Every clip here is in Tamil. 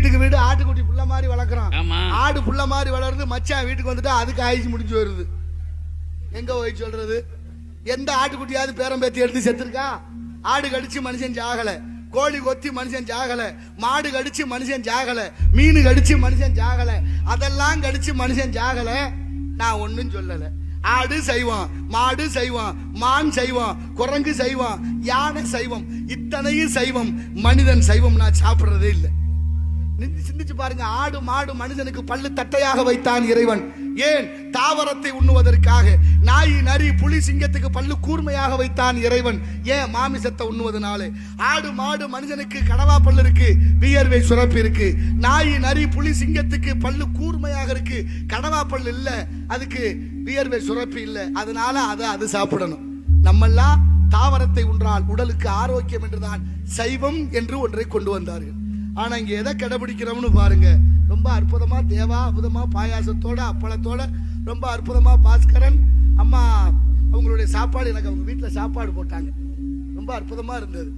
வீட்டுக்கு வீடு ஆட்டுக்குட்டி புள்ள மாதிரி வளர்க்குறோம். ஆமா. ஆடு புள்ள மாதிரி வளருது. மச்சான் வீட்டுக்கு வந்துட்டா அதுக்கு ஆயிடுச்சு முடிஞ்சு வருது. எங்க போய் சொல்றது? எந்த ஆட்டுக்குட்டியாவது பேரம் பேத்தி எடுத்து செத்துருக்கா? ஆடு கடிச்சு மனுஷன் ஜாகல, கோழி கொத்தி மனுஷன் ஜாகல, மாடு கடிச்சு மனுஷன் ஜாகல, மீன் கடிச்சு மனுஷன் ஜாகல, அதெல்லாம் கடிச்சு மனுஷன் ஜாகல. நான் ஒன்னும் சொல்லல. ஆடு செய்வான், மாடு செய்வான், மான் செய்வான், குரங்கு செய்வான், யானை செய்வம், இத்தனையும் செய்வம். மனிதன் செய்வம் நான் சாப்பிடுறதே இல்லை. சிந்திச்சு பாருங்க. ஆடு மாடு மனிதனுக்கு பல்லு தட்டையாக வைத்தான் இறைவன். ஏன்? தாவரத்தை உண்ணுவதற்காக. நாய் நரி புலி சிங்கத்துக்கு பல்லு கூர்மையாக வைத்தான் இறைவன். ஏன்? மாமிசத்தை உண்ணுவதனாலே. ஆடு மாடு மனிதனுக்கு கடவா பல்லு இருக்கு, வியர்வை சுரப்பு இருக்கு. நாய் நரி புலி சிங்கத்துக்கு பல்லு கூர்மையாக இருக்கு, கடவா பல்லு இல்ல, அதுக்கு வியர்வை சுரப்பு இல்ல. அதனால அது சாப்பிடணும். நம்மெல்லாம் தாவரத்தை உன்றால் உடலுக்கு ஆரோக்கியம் என்றுதான் சைவம் என்று ஒன்றை கொண்டு வந்தார்கள். ஆனா இங்க எதை கடைபிடிக்கிறோம்னு பாருங்க. ரொம்ப அற்புதமா தேவா அற்புதமா பாயாசத்தோட அப்பளத்தோட ரொம்ப அற்புதமா பாஸ்கரன் அம்மா அவங்களுடைய சாப்பாடு, எனக்கு அவங்க வீட்டுல சாப்பாடு போட்டாங்க, ரொம்ப அற்புதமா இருந்தது,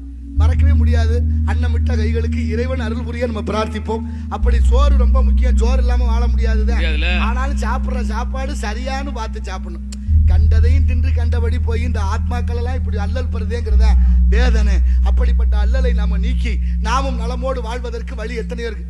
மறக்கவே முடியாது. அன்னமிட்ட கைகளுக்கு இறைவன் அருள் புரிய நம்ம பிரார்த்திப்போம். அப்படி சோறு ரொம்ப முக்கியம், சோறு இல்லாம வாழ முடியாதுதான். ஆனாலும் சாப்பிடுற சாப்பாடு சரியானு பார்த்து சாப்பிடணும். கண்டதையும் தின்று கண்டபடி போய் இந்த ஆத்மாக்கள் எல்லாம் இப்படி அல்லல் படுதேங்கிறத வேதனை. அப்படிப்பட்ட அல்லலை நாம நீக்கி நாமும் நலமோடு வாழ்வதற்கு வழி எத்தனையோ இருக்கு.